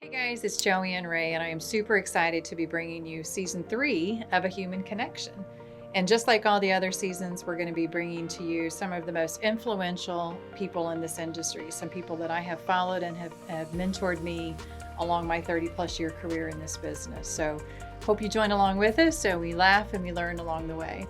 Hey guys, it's Joanne Ray, and I am super excited to be bringing you season 3 of A Human Connection. And just like all the other seasons, we're going to be bringing to you some of the most influential people in this industry, some people that I have followed and have mentored me along my 30 plus year career in this business. So, hope you join along with us so we laugh and we learn along the way.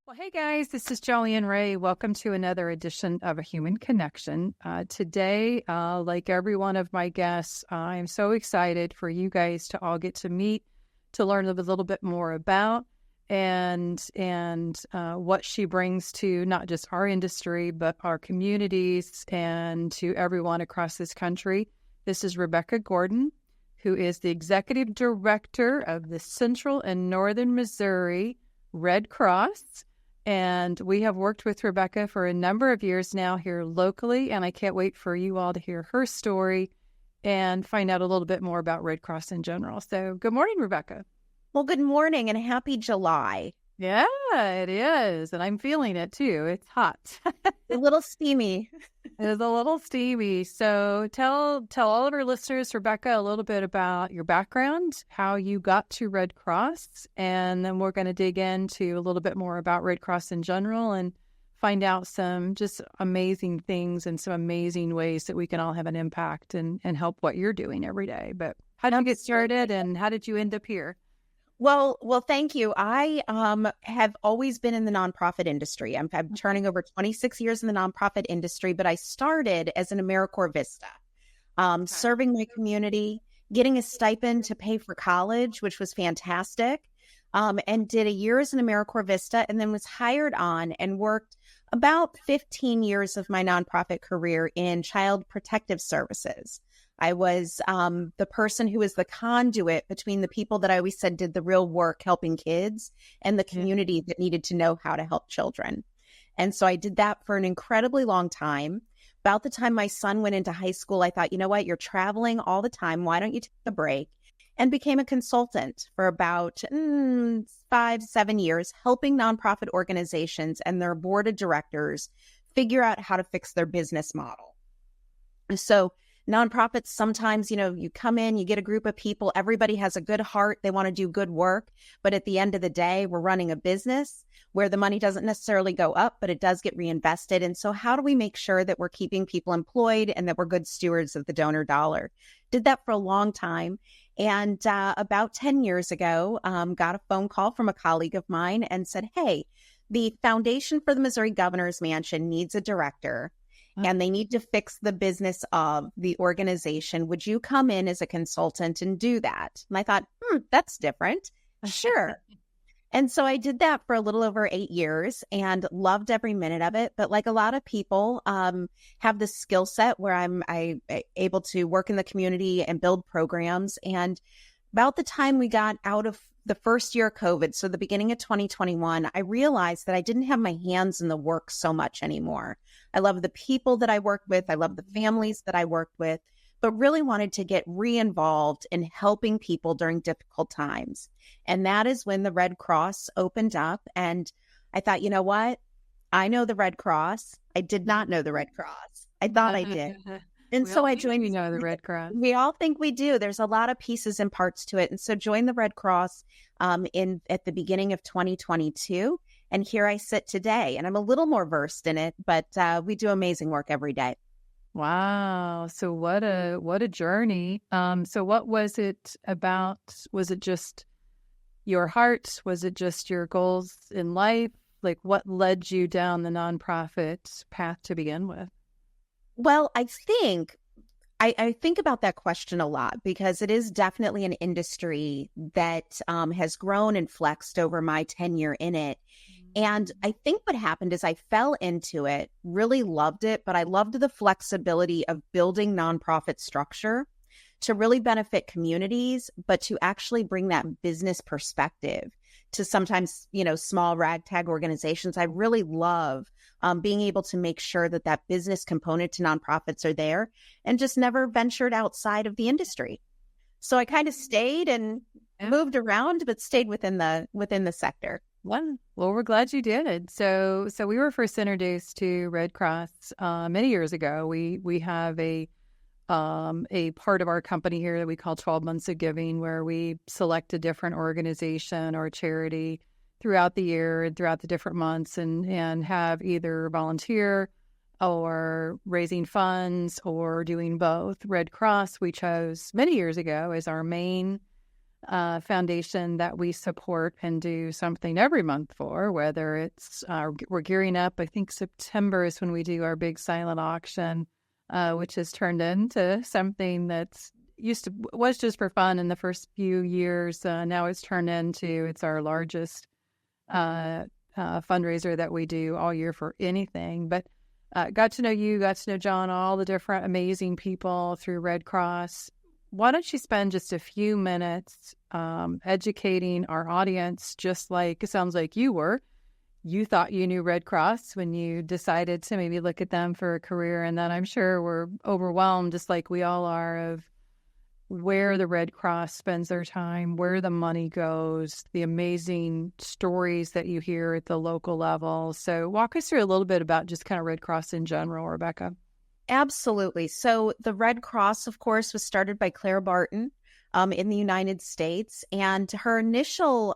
Well, hey guys, this is Joanne Ray. Welcome to another edition of A Human Connection. Today, like every one of my guests, I am so excited for you guys to all get to meet, to learn a little bit more about and what she brings to not just our industry, but our communities and to everyone across this country. This is Rebecca Gordon, who is the Executive Director of the Central and Northern Missouri Red Cross. And we have worked with Rebecca for a number of years now here locally, and I can't wait for you all to hear her story and find out a little bit more about Red Cross in general. So good morning, Rebecca. Well, good morning and happy July. Yeah, it is. And I'm feeling it too. It's hot. A little steamy. It is a little steamy. So tell all of our listeners, Rebecca, a little bit about your background, how you got to Red Cross, and then we're going to dig into a little bit more about Red Cross in general and find out some just amazing things and some amazing ways that we can all have an impact and help what you're doing every day. But how did you get started and how did you end up here? Well, thank you. I have always been in the nonprofit industry. I'm turning over 26 years in the nonprofit industry, but I started as an AmeriCorps Vista, serving my community, getting a stipend to pay for college, which was fantastic, and did a year as an AmeriCorps Vista, and then was hired on and worked about 15 years of my nonprofit career in child protective services. I was the person who was the conduit between the people that I always said did the real work helping kids and the community that needed to know how to help children. And so I did that for an incredibly long time. About the time my son went into high school, I thought, you know what, you're traveling all the time. Why don't you take a break? And became a consultant for about 5-7 years, helping nonprofit organizations and their board of directors figure out how to fix their business model. So nonprofits, sometimes, you come in, you get a group of people, everybody has a good heart, they want to do good work. But at the end of the day, we're running a business where the money doesn't necessarily go up, but it does get reinvested. And so how do we make sure that we're keeping people employed and that we're good stewards of the donor dollar? Did that for a long time. And about 10 years ago, got a phone call from a colleague of mine and said, hey, the Foundation for the Missouri Governor's Mansion needs a director. And they need to fix the business of the organization. Would you come in as a consultant and do that? And I thought, that's different. Sure. And so I did that for a little over 8 years and loved every minute of it. But like a lot of people, have the skill set where I'm able to work in the community and build programs. And about the time we got out of the first year of COVID, so the beginning of 2021, I realized that I didn't have my hands in the work so much anymore. I love the people that I worked with. I love the families that I worked with, but really wanted to get re-involved in helping people during difficult times. And that is when the Red Cross opened up. And I thought, you know what? I know the Red Cross. I did not know the Red Cross. I thought I did. And so I joined. You know the Red Cross. We all think we do. There's a lot of pieces and parts to it. And so joined the Red Cross at the beginning of 2022. And here I sit today. And I'm a little more versed in it, but we do amazing work every day. Wow. So what a journey. So what was it about? Was it just your heart? Was it just your goals in life? Like what led you down the nonprofit path to begin with? Well, I think about that question a lot because it is definitely an industry that has grown and flexed over my tenure in it. And I think what happened is I fell into it, really loved it, but I loved the flexibility of building nonprofit structure to really benefit communities, but to actually bring that business perspective to sometimes, small ragtag organizations. I really love being able to make sure that that business component to nonprofits are there and just never ventured outside of the industry. So I kind of stayed and moved around, but stayed within the sector. Well, we're glad you did. So we were first introduced to Red Cross many years ago. We have a part of our company here that we call 12 Months of Giving, where we select a different organization or charity throughout the year and throughout the different months, and have either volunteer or raising funds or doing both. Red Cross we chose many years ago as our main foundation that we support and do something every month for, whether it's we're gearing up. I think September is when we do our big silent auction, which has turned into something that's was just for fun in the first few years. Now it's turned into, it's our largest fundraiser that we do all year for anything. But got to know you, got to know John, all the different amazing people through Red Cross. Why don't you spend just a few minutes educating our audience, just like it sounds like you were. You thought you knew Red Cross when you decided to maybe look at them for a career, and then I'm sure we're overwhelmed, just like we all are, of where the Red Cross spends their time, where the money goes, the amazing stories that you hear at the local level. So walk us through a little bit about just kind of Red Cross in general, Rebecca. Absolutely. So the Red Cross, of course, was started by Claire Barton in the United States. And her initial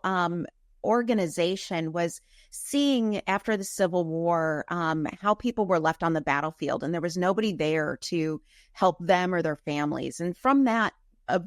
organization was seeing, after the Civil War, how people were left on the battlefield, and there was nobody there to help them or their families. And from that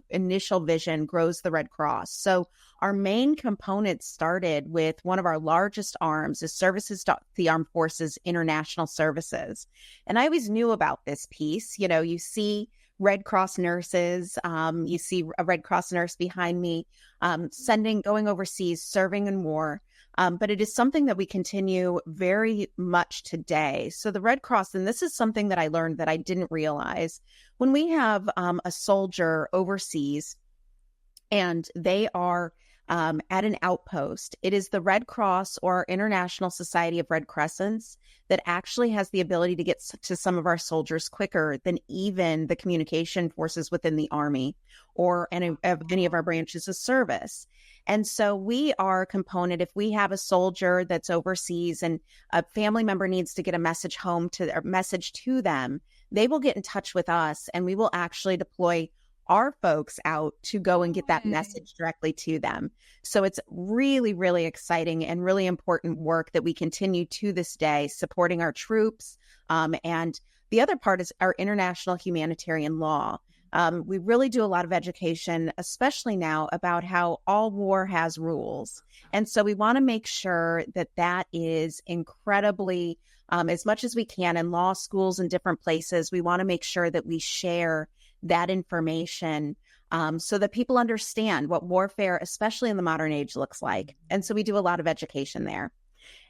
initial vision grows the Red Cross. So our main component started with one of our largest arms is Services to the Armed Forces International Services. And I always knew about this piece. You know, you see Red Cross nurses, you see a Red Cross nurse behind me, going overseas, serving in war. But it is something that we continue very much today. So the Red Cross, and this is something that I learned that I didn't realize, when we have a soldier overseas and they are at an outpost, it is the Red Cross or International Society of Red Crescents that actually has the ability to get to some of our soldiers quicker than even the communication forces within the Army or any of our branches of service. And so we are a component. If we have a soldier that's overseas and a family member needs to get a message to them, they will get in touch with us, and we will actually deploy our folks out to go and get that message directly to them. So it's really, really exciting and really important work that we continue to this day, supporting our troops. And the other part is our international humanitarian law. We really do a lot of education, especially now, about how all war has rules. And so we want to make sure that that is incredibly, as much as we can in law schools and different places, we want to make sure that we share that information so that people understand what warfare, especially in the modern age, looks like. And so we do a lot of education there.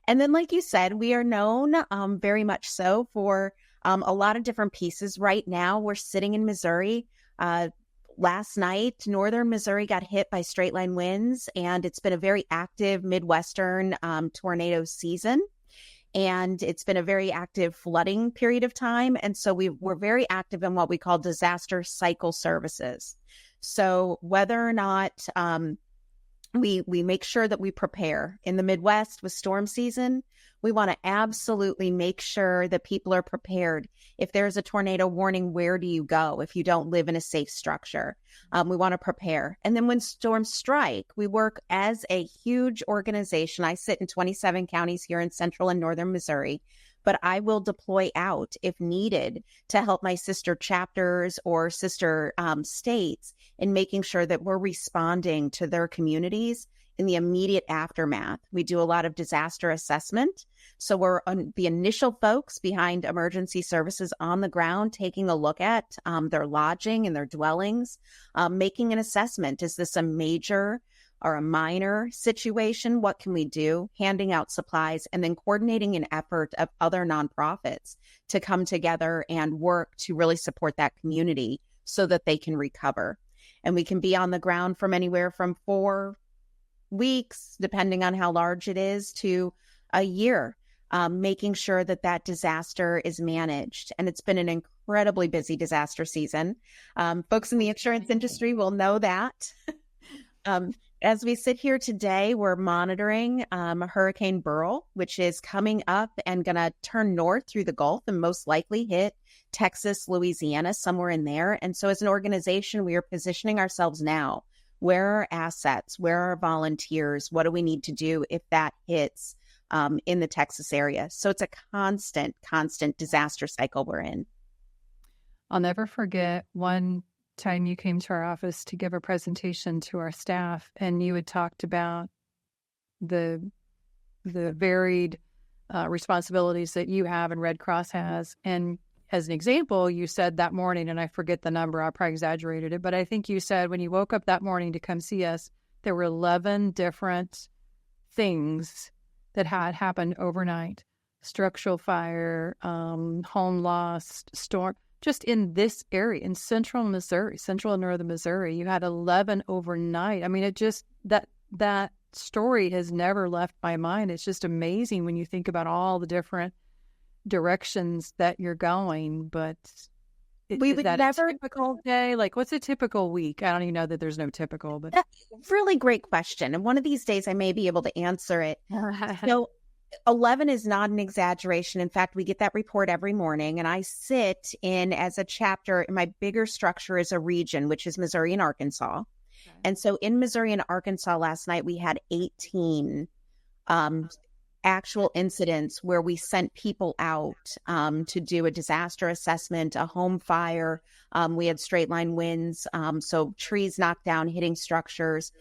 And then, like you said, we are known very much so for a lot of different pieces. Right now, we're sitting in Missouri. Last night, northern Missouri got hit by straight line winds, and it's been a very active Midwestern tornado season. And it's been a very active flooding period of time. And so we're very active in what we call disaster cycle services. So whether or not we make sure that we prepare in the Midwest with storm season, we want to absolutely make sure that people are prepared. If there's a tornado warning, where do you go if you don't live in a safe structure? We want to prepare. And then when storms strike, we work as a huge organization. I sit in 27 counties here in central and northern Missouri, but I will deploy out if needed to help my sister chapters or sister states in making sure that we're responding to their communities in the immediate aftermath. We do a lot of disaster assessment. So we're the initial folks behind emergency services on the ground, taking a look at their lodging and their dwellings, making an assessment. Is this a major or a minor situation? What can we do? Handing out supplies, and then coordinating an effort of other nonprofits to come together and work to really support that community so that they can recover. And we can be on the ground from anywhere from 4 weeks, depending on how large it is, to a year, making sure that that disaster is managed. And it's been an incredibly busy disaster season. Folks in the insurance industry will know that. as we sit here today, we're monitoring Hurricane Beryl, which is coming up and going to turn north through the Gulf and most likely hit Texas, Louisiana, somewhere in there. And so as an organization, we are positioning ourselves now. Where are our assets? Where are our volunteers? What do we need to do if that hits in the Texas area? So it's a constant disaster cycle we're in. I'll never forget one time you came to our office to give a presentation to our staff, and you had talked about the varied responsibilities that you have and Red Cross has. And as an example, you said that morning, and I forget the number, I probably exaggerated it, but I think you said when you woke up that morning to come see us, there were 11 different things that had happened overnight. Structural fire, home lost, storm. Just in this area, in central Missouri, central and northern Missouri, you had 11 overnight. I mean, it just, that story has never left my mind. It's just amazing when you think about all the different directions that you're going. But we would never a typical day. Like, what's a typical week? I don't even know that there's no typical, but really great question. And one of these days I may be able to answer it. So 11 is not an exaggeration. In fact, we get that report every morning, and I sit in as a chapter. My bigger structure is a region, which is Missouri and Arkansas. Okay. And so in Missouri and Arkansas last night, we had 18 actual incidents where we sent people out to do a disaster assessment, a home fire. We had straight line winds, so trees knocked down, hitting structures,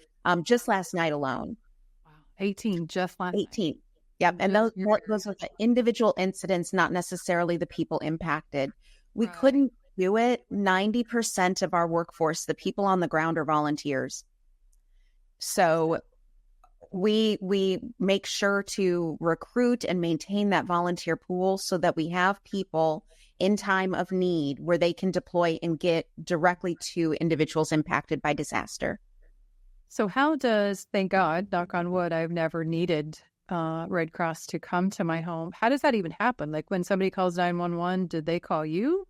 just last night alone. Wow, 18 just last 18. Night. Yep. And those are the individual incidents, not necessarily the people impacted. We couldn't do it. 90% of our workforce, the people on the ground, are volunteers. So we make sure to recruit and maintain that volunteer pool so that we have people in time of need where they can deploy and get directly to individuals impacted by disaster. So how does, thank God, knock on wood, I've never needed Red Cross to come to my home. How does that even happen? Like when somebody calls 911, did they call you?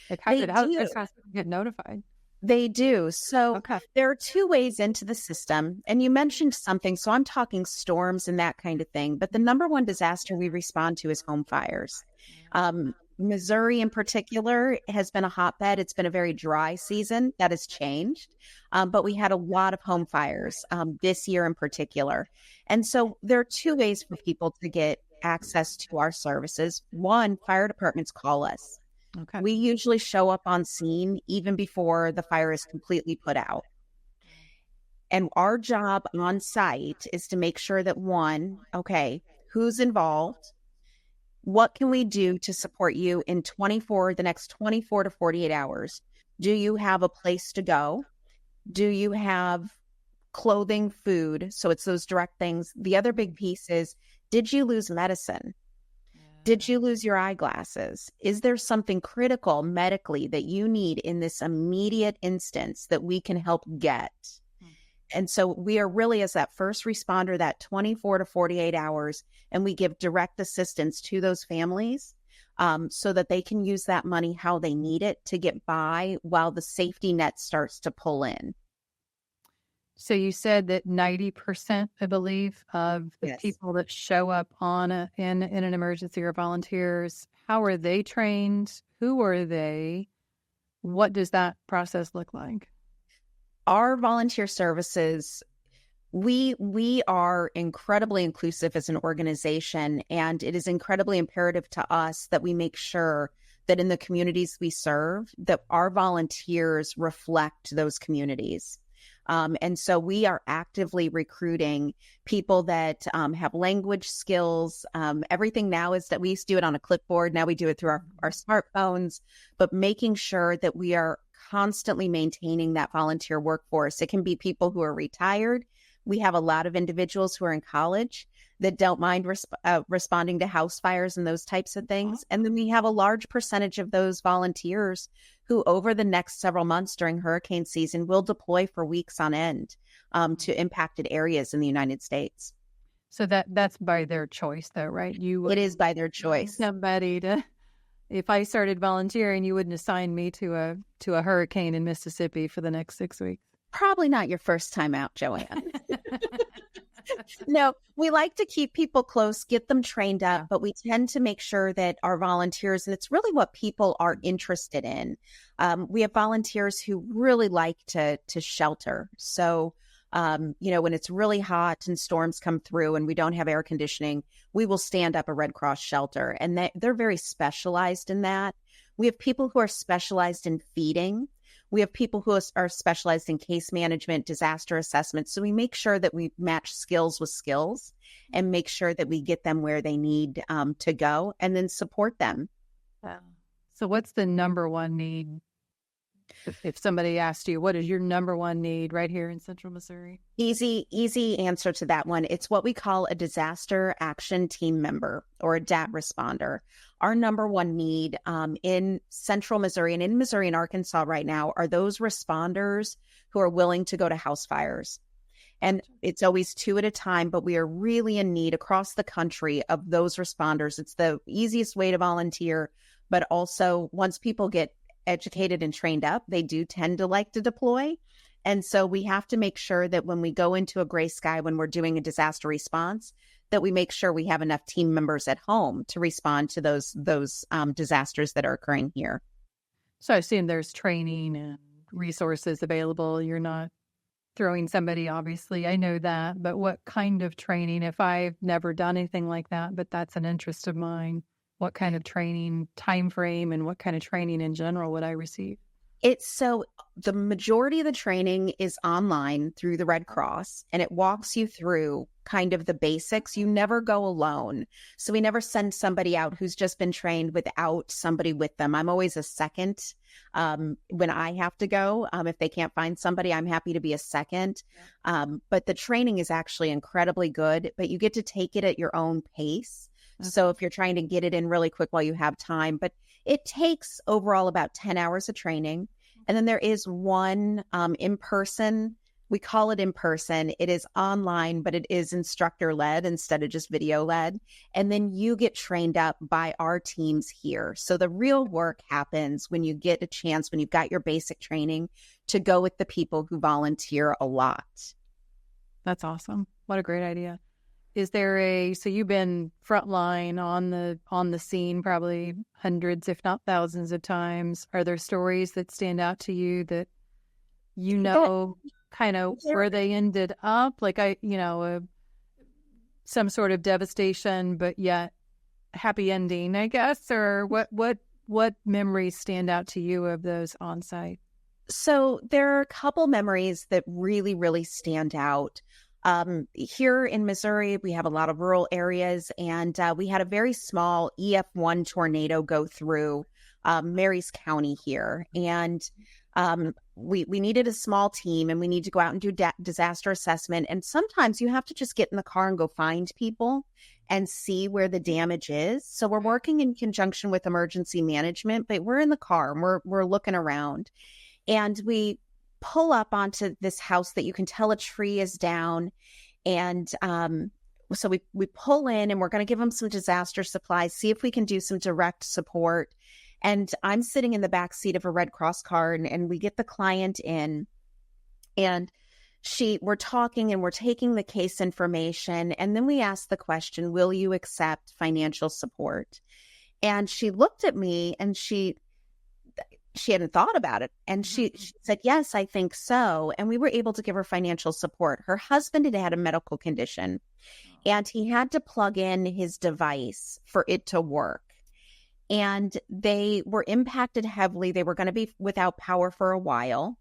Like how does that get notified? They do. So There are two ways into the system. And you mentioned something. So I'm talking storms and that kind of thing. But the number one disaster we respond to is home fires. Missouri in particular has been a hotbed. It's been a very dry season. That has changed. But we had a lot of home fires this year in particular. And so there are two ways for people to get access to our services. One, fire departments call us. Okay. We usually show up on scene even before the fire is completely put out. And our job on site is to make sure that one, who's involved? What can we do to support you in the next 24 to 48 hours? Do you have a place to go? Do you have clothing, food? So it's those direct things. The other big piece is, did you lose medicine? Did you lose your eyeglasses? Is there something critical medically that you need in this immediate instance that we can help get? And so we are really, as that first responder, that 24 to 48 hours, and we give direct assistance to those families so that they can use that money how they need it to get by while the safety net starts to pull in. So you said that 90%, I believe, of the people that show up in an emergency are volunteers. How are they trained? Who are they? What does that process look like? Our volunteer services, we are incredibly inclusive as an organization, and it is incredibly imperative to us that we make sure that in the communities we serve, that our volunteers reflect those communities. And so we are actively recruiting people that have language skills. Everything now is that we used to do it on a clipboard. Now we do it through our smartphones, but making sure that we are constantly maintaining that volunteer workforce. It can be people who are retired. We have a lot of individuals who are in college that don't mind responding to house fires and those types of things. And then we have a large percentage of those volunteers who over the next several months during hurricane season will deploy for weeks on end to impacted areas in the United States. So that's by their choice though, right? It is by their choice. Somebody to, if I started volunteering, you wouldn't assign me to a hurricane in Mississippi for the next 6 weeks. Probably not your first time out, Joanne. No, we like to keep people close, get them trained up, but we tend to make sure that our volunteers, and it's really what people are interested in. We have volunteers who really like to shelter. So, when it's really hot and storms come through and we don't have air conditioning, we will stand up a Red Cross shelter, and they're very specialized in that. We have people who are specialized in feeding. We have people who are specialized in case management, disaster assessment. So we make sure that we match skills with skills and make sure that we get them where they need to go, and then support them. Wow. So what's the number one need? If somebody asked you, what is your number one need right here in Central Missouri? Easy answer to that one. It's what we call a disaster action team member or a DAT responder. Our number one need in Central Missouri and in Missouri and Arkansas right now are those responders who are willing to go to house fires. And it's always 2 at a time, but we are really in need across the country of those responders. It's the easiest way to volunteer, but also once people get educated and trained up, they do tend to like to deploy. And so we have to make sure that when we go into a gray sky, when we're doing a disaster response, that we make sure we have enough team members at home to respond to those disasters that are occurring here. So I assume there's training and resources available. You're not throwing somebody, obviously. I know that, but what kind of training? If I've never done anything like that, but that's an interest of mine, what kind of training time frame and what kind of training in general would I receive? So the majority of the training is online through the Red Cross, and it walks you through kind of the basics. You never go alone. So we never send somebody out who's just been trained without somebody with them. I'm always a second when I have to go. If they can't find somebody, I'm happy to be a second. But the training is actually incredibly good, but you get to take it at your own pace. Okay. So if you're trying to get it in really quick while you have time, but it takes overall about 10 hours of training. And then there is one in person. We call it in person. It is online, but it is instructor led instead of just video led. And then you get trained up by our teams here. So the real work happens when you get a chance, when you've got your basic training, to go with the people who volunteer a lot. That's awesome. What a great idea. Is there so you've been frontline on the scene probably hundreds, if not thousands of times. Are there stories that stand out to you that kind of where they ended up? Like some sort of devastation, but yet happy ending, I guess? Or what memories stand out to you of those on site? So there are a couple memories that really, really stand out. Here in Missouri, we have a lot of rural areas, and we had a very small EF1 tornado go through Marys County here. And we needed a small team, and we need to go out and do disaster assessment. And sometimes you have to just get in the car and go find people and see where the damage is. So we're working in conjunction with emergency management, but we're in the car and we're looking around, and we pull up onto this house that you can tell a tree is down. And so we pull in, and we're going to give them some disaster supplies, see if we can do some direct support. And I'm sitting in the back seat of a Red Cross car, and we get the client in, and we're talking and we're taking the case information. And then we ask the question, will you accept financial support? And she looked at me, and she hadn't thought about it. And she said, yes, I think so. And we were able to give her financial support. Her husband had a medical condition, and he had to plug in his device for it to work. And they were impacted heavily. They were going to be without power for a while.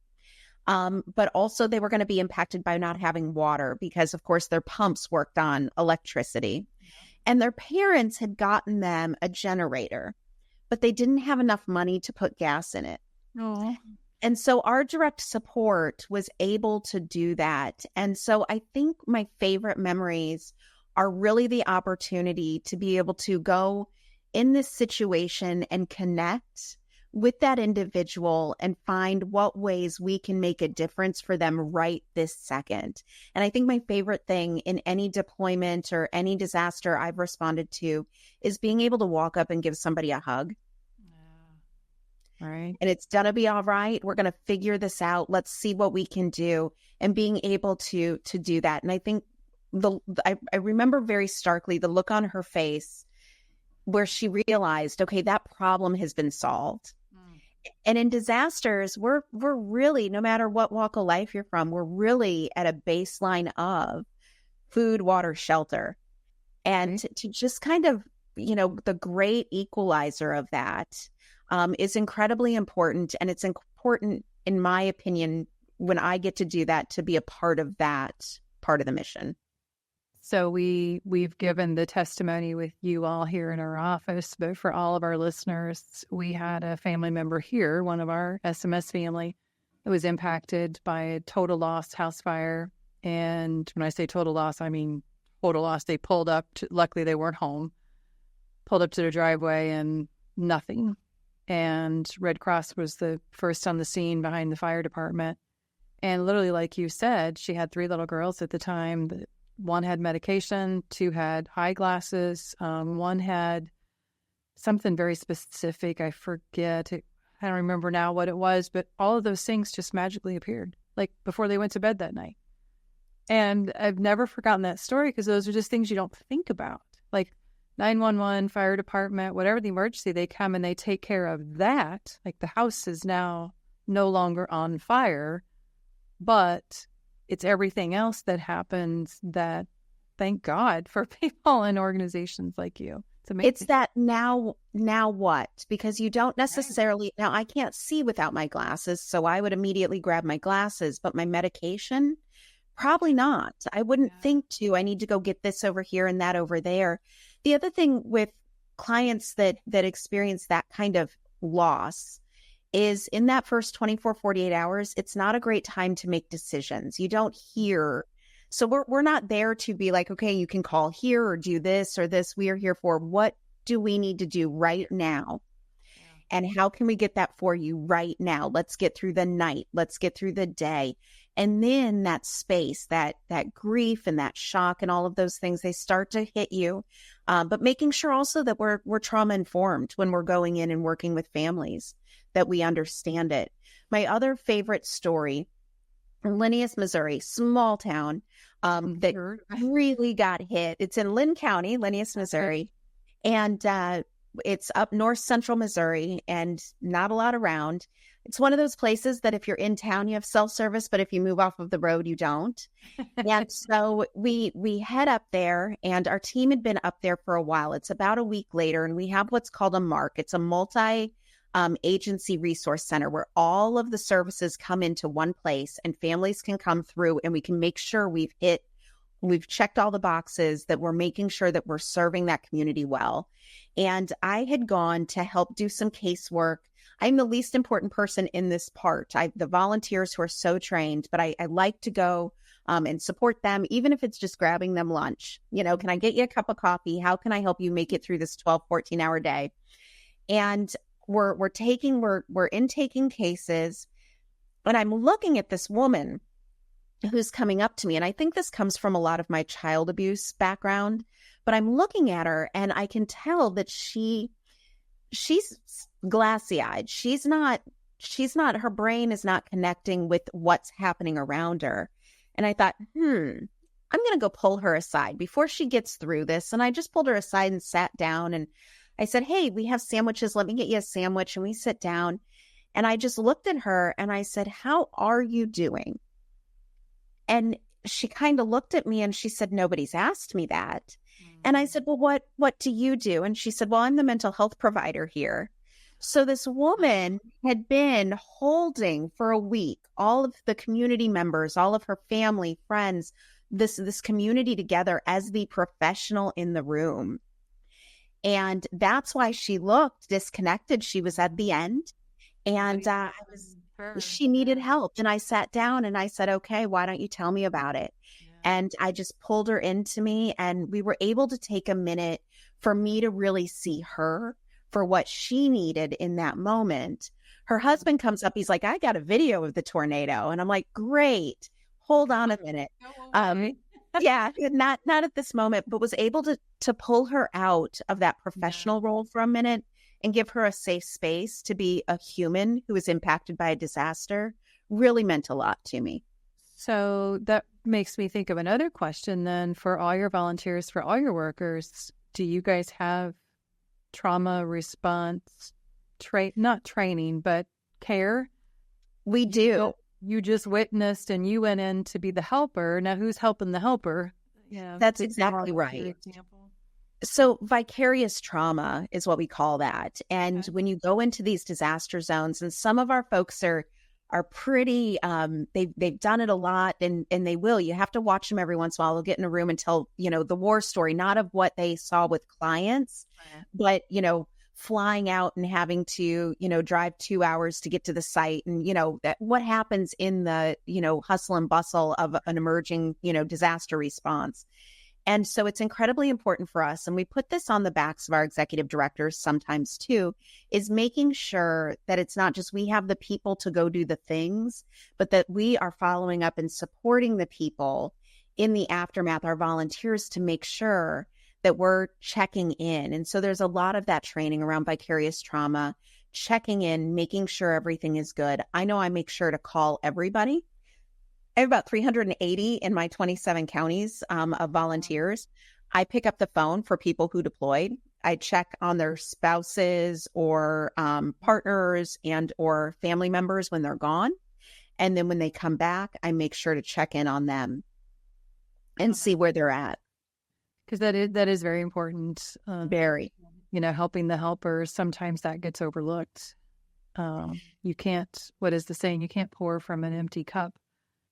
But also they were going to be impacted by not having water because, of course, their pumps worked on electricity. And their parents had gotten them a generator, but they didn't have enough money to put gas in it. Oh. And so our direct support was able to do that. And so I think my favorite memories are really the opportunity to be able to go in this situation and connect with that individual and find what ways we can make a difference for them right this second. And I think my favorite thing in any deployment or any disaster I've responded to is being able to walk up and give somebody a hug. Right. and it's going to be all right. We're going to figure this out. Let's see what we can do, and being able to do that. And I think I remember very starkly the look on her face where she realized, okay, that problem has been solved. And in disasters, we're really, no matter what walk of life you're from, we're really at a baseline of food, water, shelter. And to just kind of, the great equalizer of that is incredibly important. And it's important, in my opinion, when I get to do that, to be a part of that part of the mission. So we've given the testimony with you all here in our office, but for all of our listeners, we had a family member here, one of our SMS family, that was impacted by a total loss house fire. And when I say total loss, I mean total loss. They pulled up luckily they weren't home, pulled up to their driveway and nothing. And Red Cross was the first on the scene behind the fire department. And literally, like you said, she had 3 little girls at the time. One had medication, 2 had eyeglasses, 1 had something very specific. I forget. I don't remember now what it was, but all of those things just magically appeared, like before they went to bed that night. And I've never forgotten that story because those are just things you don't think about. Like 911, fire department, whatever the emergency, they come and they take care of that. Like the house is now no longer on fire, but it's everything else that happens that, thank God for people and organizations like you. It's amazing. It's that now what? Because you don't necessarily, now I can't see without my glasses, so I would immediately grab my glasses, but my medication, probably not. I wouldn't think I need to go get this over here and that over there. The other thing with clients that experience that kind of loss is in that first 24, 48 hours, it's not a great time to make decisions. You don't hear. So we're not there to be like, okay, you can call here or do this or this. We are here for what do we need to do right now? And how can we get that for you right now? Let's get through the night. Let's get through the day. And then that space, that grief and that shock and all of those things, they start to hit you. But making sure also that we're trauma informed when we're going in and working with families, that we understand it. My other favorite story, Linneus, Missouri, small town that really got hit. It's in Lynn County, Linneus, Missouri. And it's up north central Missouri and not a lot around. It's one of those places that if you're in town, you have self-service, but if you move off of the road, you don't. And so we head up there, and our team had been up there for a while. It's about a week later, and we have what's called a MARC. It's a multi-agency resource center where all of the services come into one place and families can come through, and we can make sure we've checked all the boxes, that we're making sure that we're serving that community well. And I had gone to help do some casework. I'm the least important person in this part. The volunteers who are so trained, but I like to go and support them, even if it's just grabbing them lunch. Can I get you a cup of coffee? How can I help you make it through this 12, 14-hour day? And we're intaking cases, and I'm looking at this woman who's coming up to me. And I think this comes from a lot of my child abuse background, but I'm looking at her and I can tell that she's glassy eyed. She's not, her brain is not connecting with what's happening around her. And I thought, I'm going to go pull her aside before she gets through this. And I just pulled her aside and sat down, and I said, hey, we have sandwiches. Let me get you a sandwich. And we sit down, and I just looked at her and I said, how are you doing? And she kind of looked at me and she said, nobody's asked me that. And I said, well, what do you do? And she said, well, I'm the mental health provider here. So this woman had been holding for a week all of the community members, all of her family, friends, this community together as the professional in the room. And that's why she looked disconnected. She was at the end, and she needed help. And I sat down and I said, okay, why don't you tell me about it? And I just pulled her into me, and we were able to take a minute for me to really see her for what she needed in that moment. Her husband comes up. He's like, I got a video of the tornado. And I'm like, great. Hold on a minute. Yeah, not at this moment, but was able to pull her out of that professional role for a minute and give her a safe space to be a human who was impacted by a disaster really meant a lot to me. So that makes me think of another question then for all your volunteers, for all your workers. Do you guys have trauma response, not training, but care? We do. You just witnessed and you went in to be the helper. Now who's helping the helper? Yeah, that's exactly right. So vicarious trauma is what we call that. And when you go into these disaster zones, and some of our folks are pretty, they've done it a lot, and they will. You have to watch them every once in a while. They'll get in a room and tell, the war story, not of what they saw with clients, but, flying out and having to, drive 2 hours to get to the site, and, that what happens in the, hustle and bustle of an emerging, disaster response. And so it's incredibly important for us, and we put this on the backs of our executive directors sometimes too, is making sure that it's not just we have the people to go do the things, but that we are following up and supporting the people in the aftermath, our volunteers, to make sure that we're checking in. And so there's a lot of that training around vicarious trauma, checking in, making sure everything is good. I know I make sure to call everybody. I have about 380 in my 27 counties of volunteers. I pick up the phone for people who deployed. I check on their spouses or partners and or family members when they're gone. And then when they come back, I make sure to check in on them and see where they're at. Because that is very important. Very. Helping the helpers, sometimes that gets overlooked. You can't, what is the saying? You can't pour from an empty cup.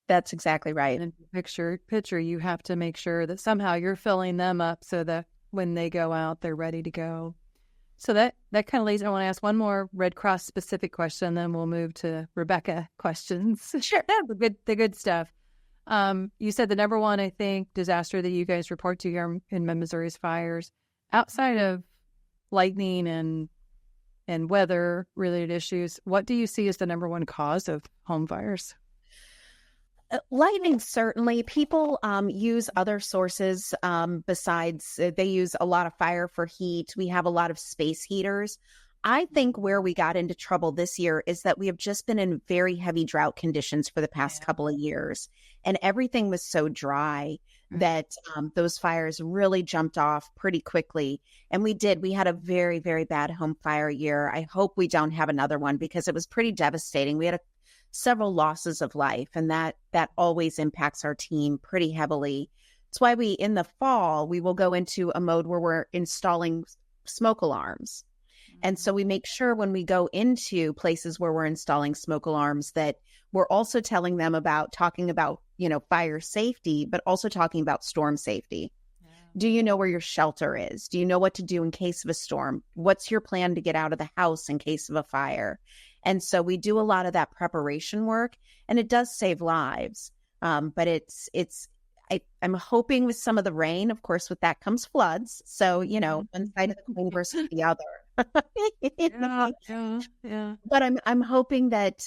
That's exactly right. In the picture, you have to make sure that somehow you're filling them up so that when they go out, they're ready to go. So that kind of leads, I want to ask one more Red Cross specific question, then we'll move to Rebecca questions. Sure. The good stuff. You said the number one, I think, disaster that you guys report to here in Missouri is fires. Outside of lightning and weather-related issues, what do you see as the number one cause of home fires? Lightning, certainly. People use other sources besides, they use a lot of fire for heat. We have a lot of space heaters. I think where we got into trouble this year is that we have just been in very heavy drought conditions for the past couple of years. And everything was so dry that those fires really jumped off pretty quickly. And we had a very, very bad home fire year. I hope we don't have another one because it was pretty devastating. We had several losses of life, and that always impacts our team pretty heavily. That's why in the fall, we will go into a mode where we're installing smoke alarms. And so we make sure when we go into places where we're installing smoke alarms that we're also talking about, fire safety, but also talking about storm safety. Yeah. Do you know where your shelter is? Do you know what to do in case of a storm? What's your plan to get out of the house in case of a fire? And so we do a lot of that preparation work, and it does save lives. But I'm hoping with some of the rain, of course, with that comes floods. So, one side of the coin versus the other. Yeah. But I'm hoping that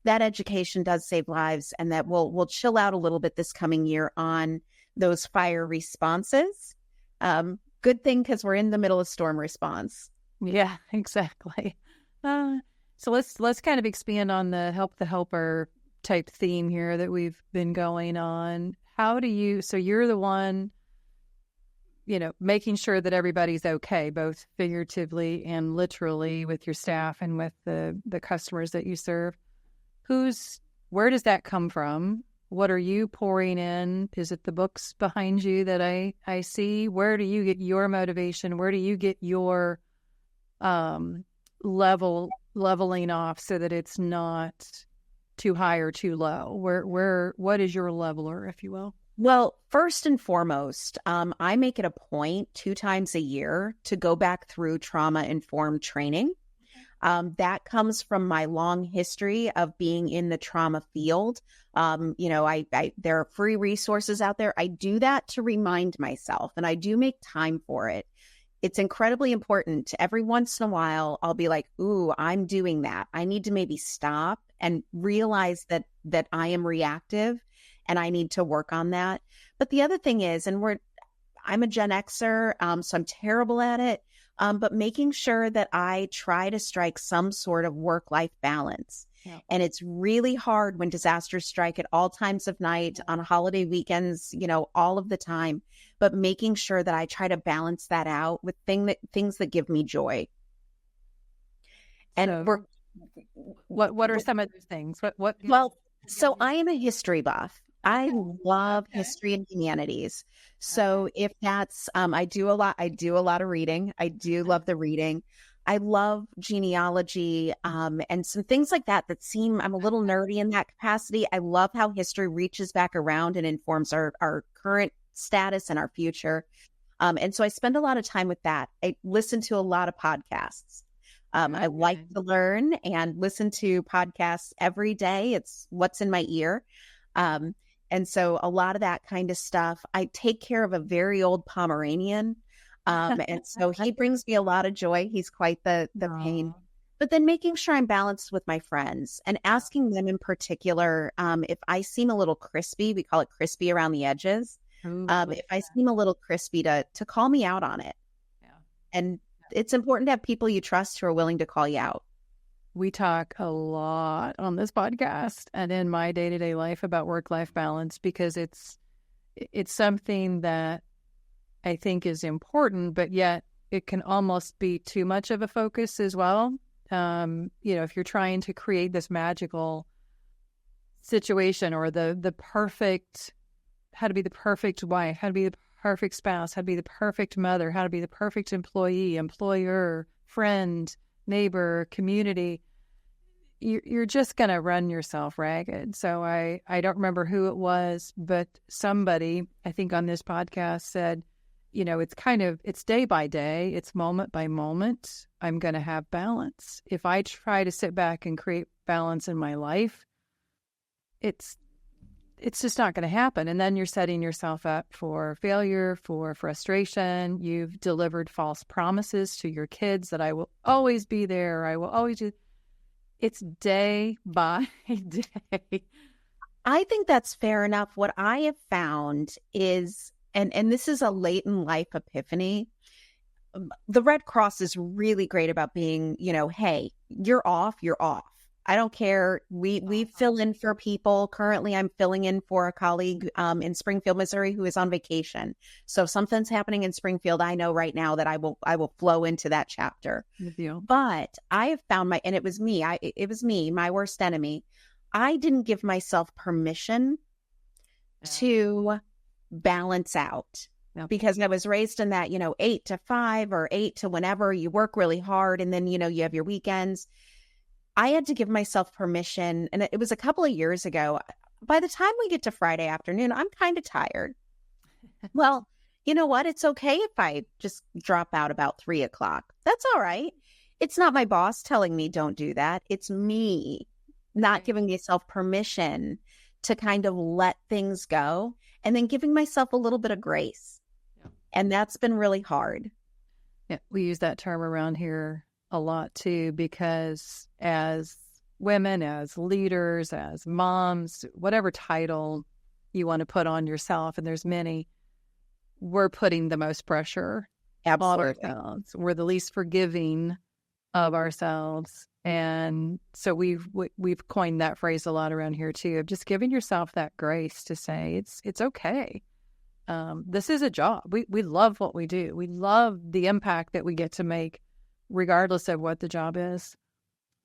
that education does save lives, and that we'll chill out a little bit this coming year on those fire responses. Good thing, because we're in the middle of storm response. Yeah, exactly. So let's kind of expand on the help the helper type theme here that we've been going on. So you're the one, making sure that everybody's okay, both figuratively and literally with your staff and with the customers that you serve. Where does that come from? What are you pouring in? Is it the books behind you that I see? Where do you get your motivation? Where do you get your leveling off so that it's not too high or too low? What is your leveler, if you will? Well, first and foremost, I make it a point 2 times a year to go back through trauma-informed training. That comes from my long history of being in the trauma field. There are free resources out there. I do that to remind myself, and I do make time for it. It's incredibly important. Every once in a while, I'll be like, ooh, I'm doing that. I need to maybe stop and realize that I am reactive and I need to work on that. But the other thing is, I'm a Gen Xer, so I'm terrible at it. but making sure that I try to strike some sort of work-life balance. Yeah. And it's really hard when disasters strike at all times of night, on holiday weekends, all of the time. But making sure that I try to balance that out with things that give me joy. And So what are some of those things? Well, so I am a history buff. I love history and humanities. So if that's, I do a lot of reading. I do love the reading. I love genealogy, and some things like that seem, I'm a little nerdy in that capacity. I love how history reaches back around and informs our current status and our future. And so I spend a lot of time with that. I listen to a lot of podcasts. I like to learn and listen to podcasts every day. It's what's in my ear. And so a lot of that kind of stuff. I take care of a very old Pomeranian. And so he brings me a lot of joy. He's quite the pain. But then making sure I'm balanced with my friends and asking them in particular, if I seem a little crispy, we call it crispy around the edges. If I seem a little crispy, to call me out on it. Yeah. And it's important to have people you trust who are willing to call you out. We talk a lot on this podcast and in my day-to-day life about work-life balance, because it's something that I think is important, but yet it can almost be too much of a focus as well. If you're trying to create this magical situation, or the perfect, how to be the perfect wife, how to be the perfect spouse, how to be the perfect mother, how to be the perfect employee, employer, friend, neighbor, community, you're just going to run yourself ragged. So I don't remember who it was, but somebody, I think on this podcast, said, it's day by day, it's moment by moment. I'm going to have balance. If I try to sit back and create balance in my life, it's just not going to happen. And then you're setting yourself up for failure, for frustration. You've delivered false promises to your kids that I will always be there. I will always do. It's day by day. I think that's fair enough. What I have found is, and this is a late in life epiphany, the Red Cross is really great about being, hey, you're off. I don't care. We fill in for people. Currently, I'm filling in for a colleague in Springfield, Missouri, who is on vacation. So if something's happening in Springfield, I know right now that I will flow into that chapter. With you. But I have found and it was me, my worst enemy. I didn't give myself permission to balance out. Yep. Because I was raised in that, 8 to 5 or 8 to whenever. You work really hard, and then, you have your weekends. I had to give myself permission, and it was a couple of years ago. By the time we get to Friday afternoon, I'm kind of tired. Well, you know what? It's okay if I just drop out about 3 o'clock. That's all right. It's not my boss telling me don't do that. It's me not giving myself permission to kind of let things go, and then giving myself a little bit of grace. Yeah. And that's been really hard. Yeah, we use that term around here a lot too, because as women, as leaders, as moms, whatever title you want to put on yourself, and there's many, we're putting the most pressure on ourselves. We're the least forgiving of ourselves. And so we've coined that phrase a lot around here too, of just giving yourself that grace to say it's okay. This is a job. We love what we do. We love the impact that we get to make, regardless of what the job is.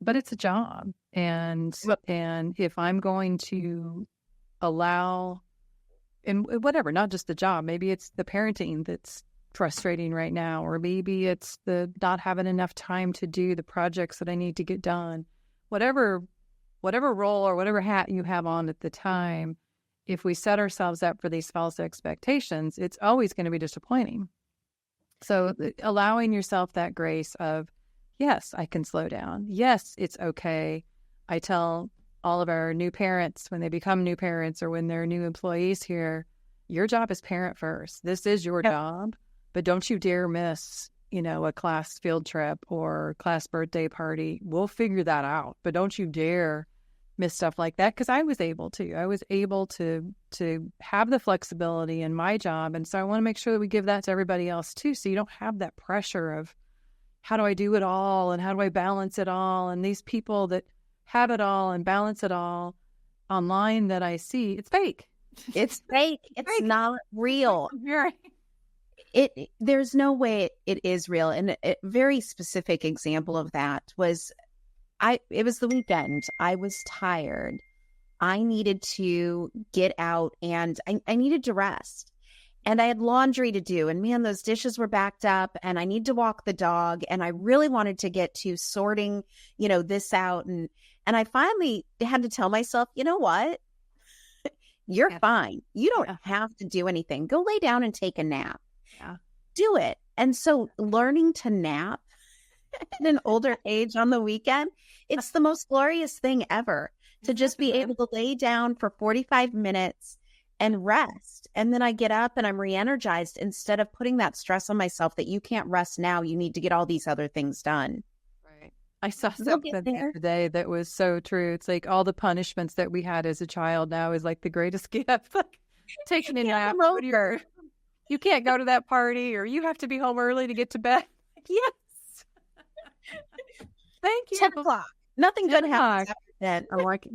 But it's a job. And if I'm going to allow, and whatever, not just the job, maybe it's the parenting that's frustrating right now, or maybe it's the not having enough time to do the projects that I need to get done. Whatever role or whatever hat you have on at the time, if we set ourselves up for these false expectations, it's always going to be disappointing. So allowing yourself that grace of, yes, I can slow down. Yes, it's okay. I tell all of our new parents when they become new parents or when they're new employees here, your job is parent first. This is your job, but don't you dare miss, a class field trip or class birthday party. We'll figure that out, but don't you dare miss stuff like that, because I was able to have the flexibility in my job. And so I want to make sure that we give that to everybody else too. So you don't have that pressure of, how do I do it all? And how do I balance it all? And these people that have it all and balance it all online that I see, it's fake. It's fake. It's fake. not real. There's no way it is real. And a very specific example of that was it was the weekend. I was tired. I needed to get out and I needed to rest. And I had laundry to do. And man, those dishes were backed up and I need to walk the dog. And I really wanted to get to sorting, this out. And I finally had to tell myself, you know what? You're fine. You don't have to do anything. Go lay down and take a nap. Yeah. Do it. And so learning to nap at an older age on the weekend, it's the most glorious thing ever to just be able to lay down for 45 minutes and rest. And then I get up and I'm re-energized instead of putting that stress on myself that you can't rest now. You need to get all these other things done. Right. I saw something the other day that was so true. It's like all the punishments that we had as a child now is like the greatest gift. Like taking a nap. You can't go to that party or you have to be home early to get to bed. Yes. Thank you. 10 o'clock. Nothing good happens after 10. I'm like,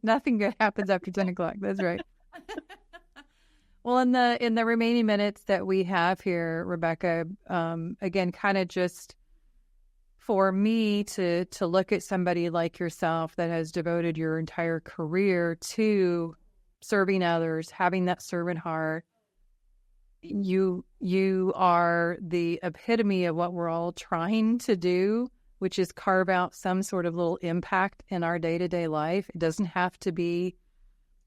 nothing good happens after 10 o'clock. That's right. Well, in the remaining minutes that we have here, Rebecca, again, kind of just for me to look at somebody like yourself that has devoted your entire career to serving others, having that servant heart, you are the epitome of what we're all trying to do, which is carve out some sort of little impact in our day-to-day life. It doesn't have to be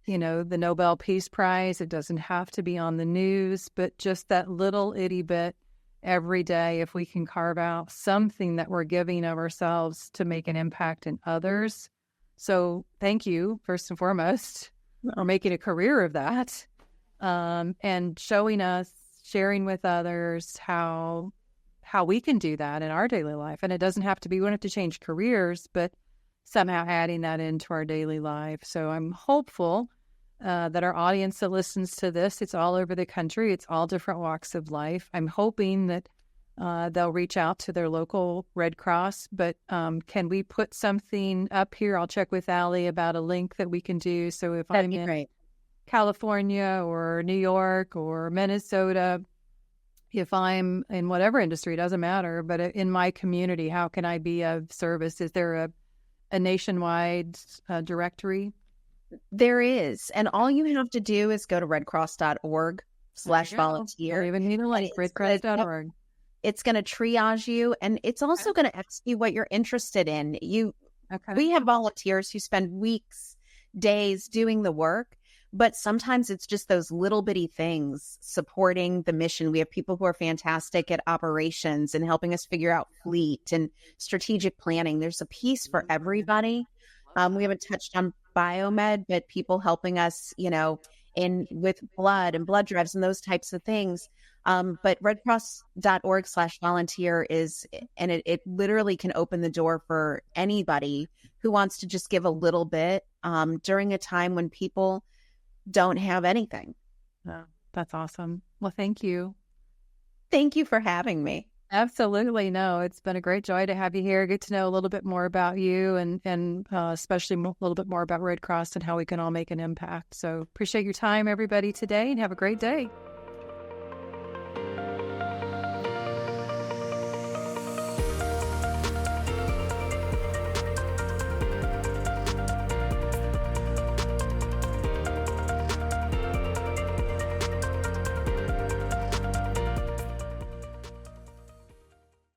the Nobel Peace Prize. It doesn't have to be on the news, but just that little itty bit every day, if we can carve out something that we're giving of ourselves to make an impact in others. So thank you, first and foremost, for making a career of that, and showing us, sharing with others how we can do that in our daily life. And it doesn't have to be, we don't have to change careers, but somehow adding that into our daily life. So I'm hopeful that our audience that listens to this, it's all over the country. It's all different walks of life. I'm hoping that they'll reach out to their local Red Cross. But can we put something up here? I'll check with Allie about a link that we can do. So if I'm in California or New York or Minnesota, if I'm in whatever industry, it doesn't matter, but in my community, how can I be of service? Is there a nationwide directory? There is. And all you have to do is go to redcross.org/volunteer. Don't even need a link, redcross.org. It's going to triage you, and it's also going to ask you what you're interested in. We have volunteers who spend weeks, days doing the work, but sometimes it's just those little bitty things supporting the mission. We have people who are fantastic at operations and helping us figure out fleet and strategic planning. There's a piece for everybody. We haven't touched on biomed, but people helping us, with blood and blood drives and those types of things. But redcross.org/volunteer it literally can open the door for anybody who wants to just give a little bit during a time when people don't have anything. Oh, that's awesome. Well, thank you. Thank you for having me. Absolutely. No, it's been a great joy to have you here, get to know a little bit more about you and especially a little bit more about Red Cross and how we can all make an impact. So appreciate your time, everybody, today, and have a great day.